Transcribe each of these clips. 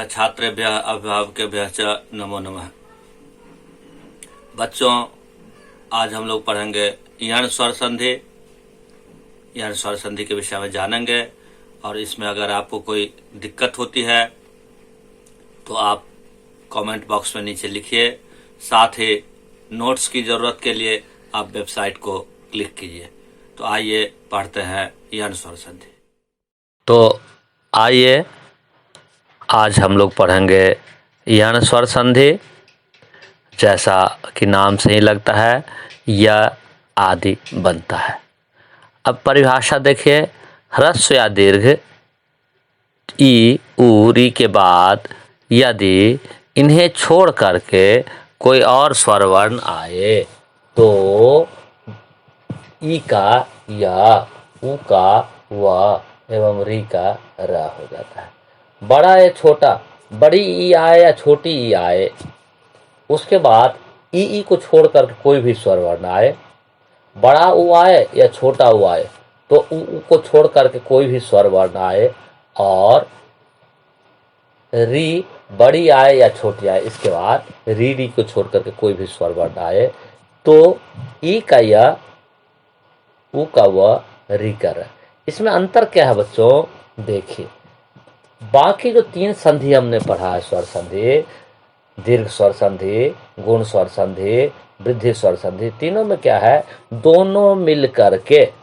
छात्रेभ्यः अभिभावकेभ्यः च नमो नमः। बच्चों, आज हम लोग पढ़ेंगे यण स्वर संधि। यण स्वर संधि के विषय में जानेंगे और इसमें अगर आपको कोई दिक्कत होती है तो आप कमेंट बॉक्स में नीचे लिखिए। साथ ही नोट्स की ज़रूरत के लिए आप वेबसाइट को क्लिक कीजिए। तो आइए पढ़ते हैं यण स्वर संधि। तो आइए आज हम लोग पढ़ेंगे यण स्वर संधि। जैसा कि नाम से ही लगता है, य आदि बनता है। अब परिभाषा देखिए, ह्रस्व या दीर्घ ई उ री के बाद यदि इन्हें छोड़ करके कोई और स्वर वर्ण आए तो ई का या, उ का व एवं री का र हो जाता है। बड़ा या छोटा, बड़ी ई आए या छोटी ई आए, उसके बाद ई को छोड़कर कोई भी स्वर वर्ण आए, बड़ा उ आए या छोटा उ आए, तो उ को छोड़ करके कोई भी स्वर वर्ण आए, और री बड़ी आए या छोटी आए, इसके बाद री को छोड़ करके कोई भी स्वर वर्ण आए, तो ई का या, उ का व, री का र। इसमें अंतर क्या है बच्चों? देखिए, बाकी जो तीन संधि हमने पढ़ा है, स्वर संधि, दीर्घ स्वर संधि, गुण स्वर संधि, वृद्धि स्वर संधि, तीनों में क्या है? दोनों मिल करके,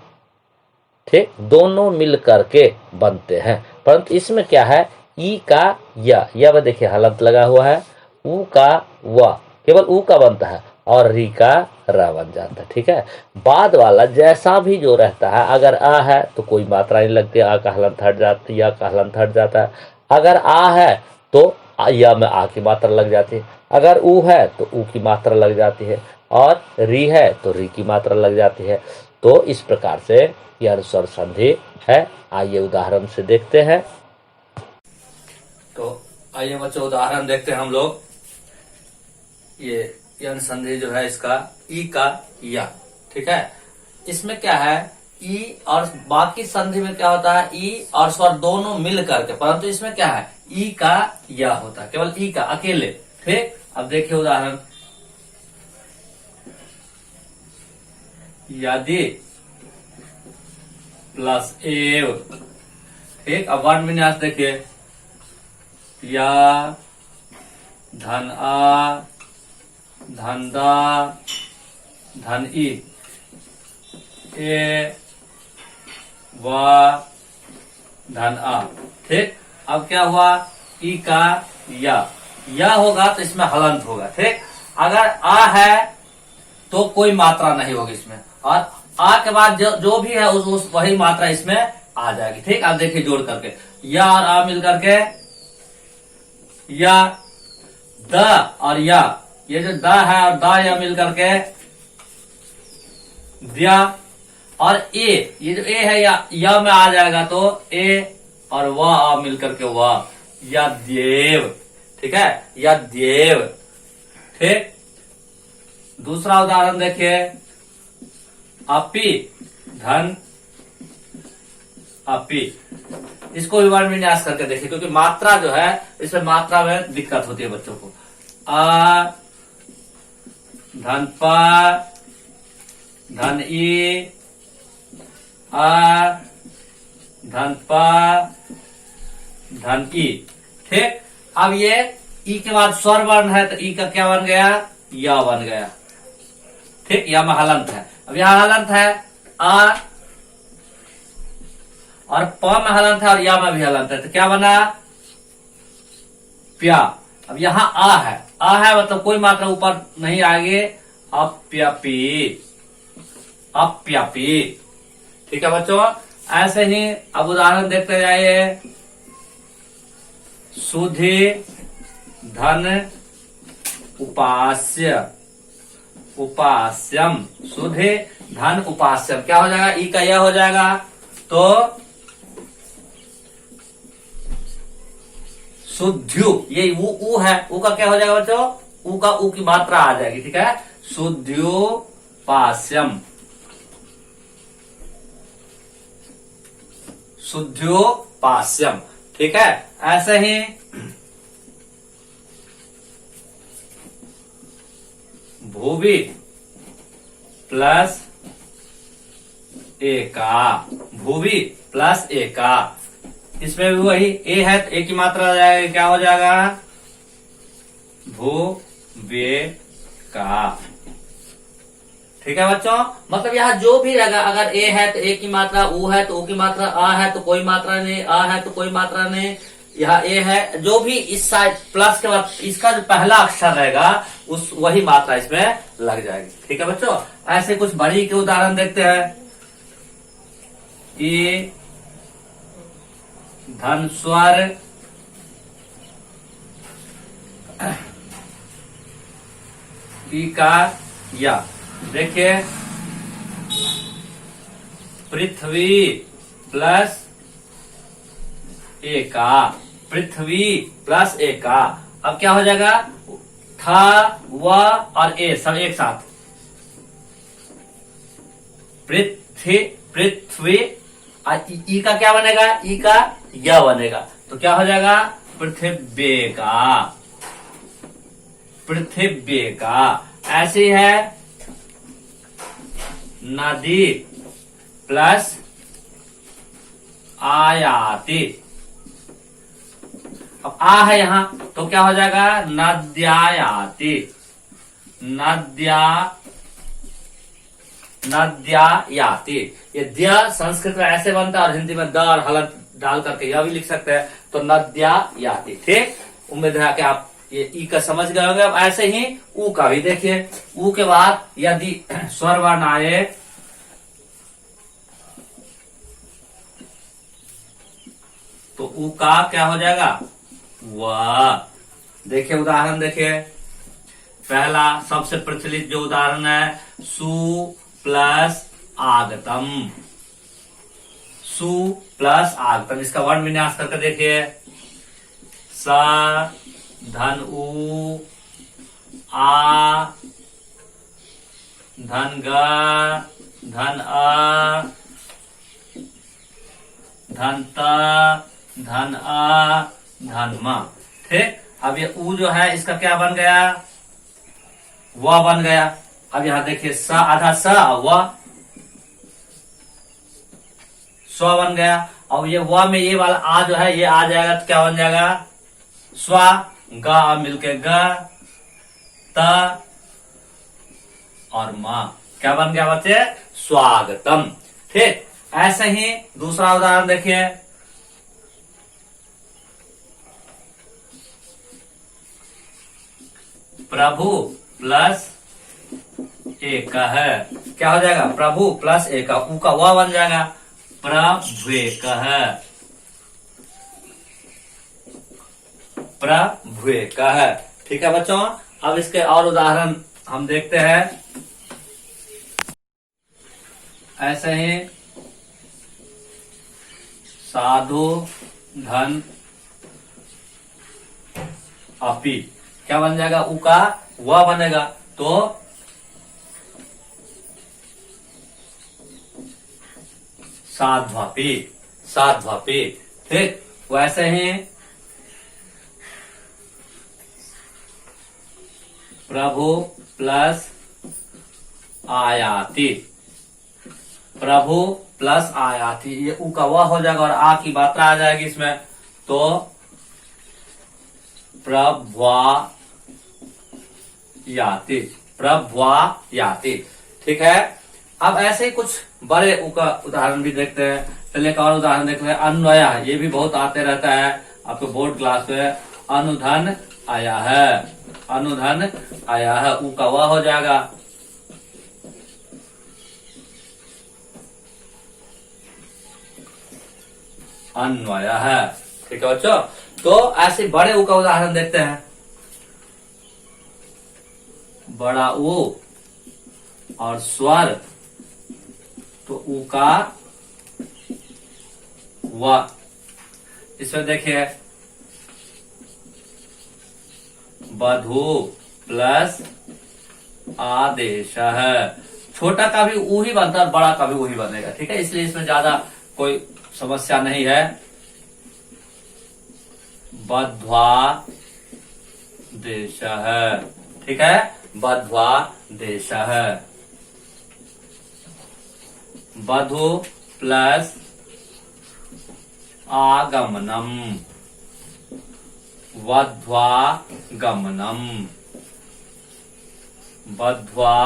ठीक, दोनों मिल करके बनते हैं। परंतु इसमें क्या है? ई का या वह देखिए हलंत लगा हुआ है, उ का व केवल उ का बनता है और री का र बन जाता है। ठीक है, बाद वाला जैसा भी जो रहता है, अगर आ है तो कोई मात्रा नहीं लगती, आ का हलंत हट जाती है, या का हलंत हट जाता है। अगर आ है तो या में आ की मात्रा लग जाती है, अगर उ है तो उ की मात्रा लग जाती है, और री है तो री की मात्रा लग जाती है। तो इस प्रकार से यह स्वर संधि है। आइए उदाहरण से देखते हैं। तो आइए बच्चों उदाहरण देखते हैं हम लोग। ये यण संधि जो है इसका ई का या, ठीक है। इसमें क्या है? ई और बाकी संधि में क्या होता है? ई और स्वर दोनों मिल करके, परंतु इसमें क्या है? ई का या होता है, केवल ई का अकेले। ठीक, अब देखिए उदाहरण। यदि प्लस एव, ठीक। अब वर्ण विन्यास देखिए, या, धन आ, धन दा, धन ई, ए, वा, धन आ। ठीक, अब क्या हुआ? ई का या होगा तो इसमें हलंत होगा। ठीक, अगर आ है तो कोई मात्रा नहीं होगी इसमें, और आ के बाद जो भी है उस वही मात्रा इसमें आ जाएगी। ठीक, अब देखिए जोड़ करके, या और आ मिल करके या, द और या, ये जो द है और द या मिल करके दिया, और ए, ये जो ए है या में आ जाएगा तो ए और व आ मिल करके व, या देव। ठीक है, या देव। ठीक, दूसरा उदाहरण देखिए, अपी, धन अपी। इसको भी वर्ण विन्यास करके देखिए, क्योंकि मात्रा जो है, इसमें मात्रा में दिक्कत होती है बच्चों को। आ, धन पा, धन ई, आ, धन पा, धन ई। ठीक, अब ये ई के बाद स्वर वर्ण है तो ई का क्या बन गया? या बन गया। ठीक, या में हलंत है। अब यहां हलंत है आ, और प में हलंत है और या में भी हलंत है, तो क्या बना? प्या। अब यहां आ है मतलब कोई मात्रा ऊपर नहीं आएगी, अप्यापी, अप्यापी। ठीक है बच्चों, ऐसे ही अब उदाहरण देखते जाइए। सुधि, धन, उपास्य, उपास्यम। सुधि, धन, उपास्यम क्या हो जाएगा? ई का यह हो जाएगा, तो शुद्ध्यु, ये उ है, उ का क्या हो जाएगा बच्चों? उ का उ की मात्रा आ जाएगी। ठीक है, शुद्ध्योपास्यम, शुद्ध्योपास्यम। ठीक है, ऐसे ही भूवि प्लस एका, भूवि प्लस एका। इसमें भी वही ए है तो ए की मात्रा आ जाएगा, क्या हो जाएगा, भूवे का। ठीक है बच्चों, मतलब यहाँ जो भी रहेगा, अगर ए है तो ए की मात्रा, ऊ है तो ऊ की मात्रा, आ है तो कोई मात्रा नहीं, आ है तो कोई मात्रा नहीं, यहाँ ए है, जो भी इस साइड प्लस के बाद इसका जो पहला अक्षर रहेगा उस वही मात्रा इसमें लग जाएगी। ठीक है बच्चों, ऐसे कुछ बड़ी के उदाहरण देखते हैं। ई धन स्वर, ई का या, देखिए पृथ्वी प्लस एका, पृथ्वी प्लस एका। अब क्या हो जाएगा, था, व और ए सब एक साथ, पृथ्वी, पृथ्वी। ई का क्या बनेगा, ई का या बनेगा, तो क्या हो जाएगा, पृथ्वी का, पृथ्वी का। ऐसी है नदी प्लस आयाति। अब आ है यहां तो क्या हो जाएगा, नद्यायाति, नद्या, नद्यायाति। ये द्या संस्कृत में ऐसे बनता है और हिंदी में द और हलत डाल करके यह भी लिख सकते हैं, तो नद्यायाति। ठीक, उम्मीद है कि आप ये ई का समझ गए होंगे। अब ऐसे ही ऊ का भी देखिए, ऊ के बाद यदि स्वर वर्ण आए तो ऊ का क्या हो जाएगा, व। देखिए उदाहरण देखिए, पहला सबसे प्रचलित जो उदाहरण है, सु प्लस आगतम, सु प्लस आगतम। इसका वर्ण विन्यास करके देखिए, स धन उ, आ धन ग, धन अ, धन त, धन अ, धन म। ठीक, अब ये ऊ जो है इसका क्या बन गया, व बन गया। अब यहां देखिए स आधा स, व स्व बन गया। अब ये व में ये वाला आ जो है ये आ जाएगा तो क्या बन जाएगा, स्व, ग मिलके ग, त और म, क्या बन गया बच्चे, स्वागतम। ठीक, ऐसे ही दूसरा उदाहरण देखिए, प्रभु प्लस एक है, क्या हो जाएगा, प्रभु प्लस एक, ऊ का व बन जाएगा, प्रभुएक है, प्रभुएक है। ठीक है बच्चों, अब इसके और उदाहरण हम देखते हैं। ऐसे ही साधु धन अपी, क्या बन जाएगा, ऊ का व बनेगा, तो साध्वापी, साध्वापी। ठीक, वैसे ही प्रभु प्लस आयाति, प्रभु प्लस आयाति, ये ऊ का व हो जाएगा और आ की मात्रा आ जाएगी इसमें, तो प्रभ्वायाति, प्रभ्वायाति। ठीक है, अब ऐसे ही कुछ बड़े ऊ का उदाहरण भी देखते हैं। चलिए एक और उदाहरण देखते हैं, अन्वय, ये भी बहुत आते रहता है आपको बोर्ड क्लास में। अनुधन आया है, अनुधन आया है, ऊ का व हो जाएगा, अन्वय है। ठीक है बच्चों, तो ऐसे बड़े ऊ का उदाहरण देखते हैं। बड़ा ऊ और स्वर, तो ऊ का व, इसमें देखिए बधु प्लस आदेश है, छोटा का भी ऊ ही बनता है, बड़ा का भी ऊ ही बनेगा। ठीक है, इसलिए इसमें ज्यादा कोई समस्या नहीं है। बध्वा देश है। ठीक है, बध्वा देशः, बधु प्लस आगमनम, वध्वा गमनम, बध्वा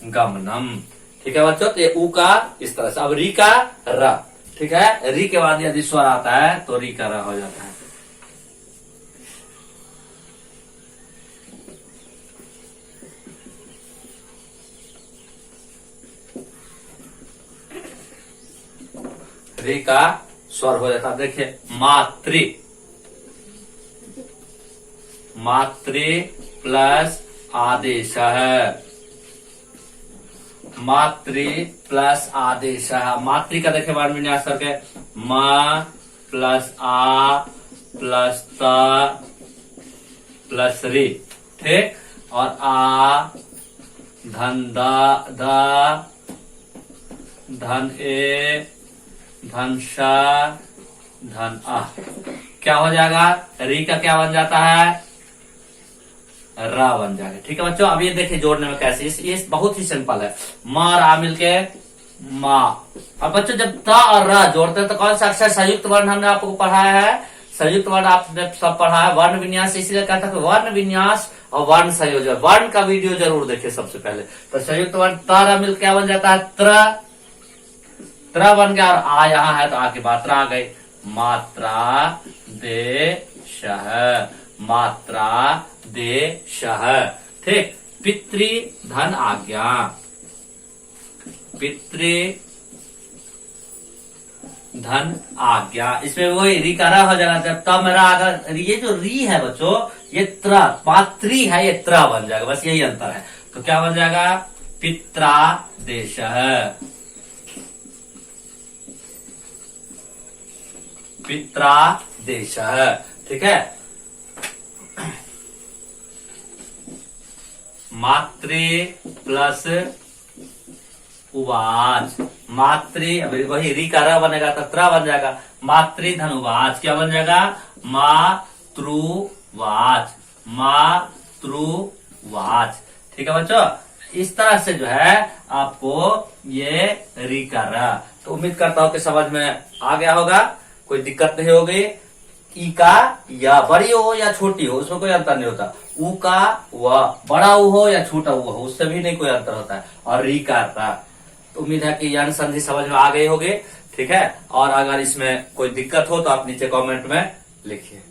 गमनम। ठीक है बच्चों, तो ये ऊ का इस तरह से। अब री का र, ठीक है, री के बाद यदि स्वर आता है तो री का र हो जाता है। री का स्वर हो जाता है। देखिए मातृ, मातृ प्लस आदेश है, मातृ प्लस आदेश है। मातृ का देखिए बार विन्यास करके म प्लस आ प्लस त प्लस री, ठीक, और आ धन द धन ए धन श धन आ, क्या हो जाएगा? री का क्या बन जाता है? रा बन जाएगा। ठीक है बच्चों, अब ये देखिए जोड़ने में कैसे, ये बहुत ही सिंपल है। म और आ मिलके माँ। अब बच्चों जब त और र जोड़ते हैं तो कौन सा अक्षर संयुक्त वर्ण हमने आपको पढ़ाया है? संयुक्त वर्ण आपने सब पढ़ा है। वर्ण विन्यास इसलिए कहता है कि वर्ण विन्यास और वर्ण संयोजन, वर्ण का वीडियो जरूर देखिए सबसे पहले। तो संयुक्त वर्ण त र मिलकर क्या बन जाता है? त्र, त्र बन गया, और आ यहाँ है तो आ की मात्रा आ गई। मात्रा देशः, मात्रा देशः, ठीक। पितृ धन आज्ञा, पितृ धन आज्ञा, इसमें वही री का रा हो जाएगा। जब तब मेरा अगर ये जो री है बच्चों, ये त्र, पात्री है, ये त्र बन जाएगा, बस यही अंतर है। तो क्या बन जाएगा? पित्रादेशः, पित्रादेशः, ठीक है। मातृ प्लस उवाच, मातृ, अभी वही री का र बनेगा तो त्र बन जाएगा। मातृ धन उवाच, क्या बन जाएगा? मातृवाच, मातृवाच, ठीक है बच्चों। इस तरह से जो है आपको ये री का र, तो उम्मीद करता हूं कि समझ में आ गया होगा, कोई दिक्कत नहीं होगी। ई का या बड़ी हो या छोटी हो उसमें कोई अंतर नहीं होता। ऊ का व बड़ा ऊ हो या छोटा ऊ हो उससे भी नहीं कोई अंतर होता है। और री का रा, तो उम्मीद है कि यण संधि समझ में आ गई होगी, ठीक है। और अगर इसमें कोई दिक्कत हो तो आप नीचे कमेंट में लिखिए।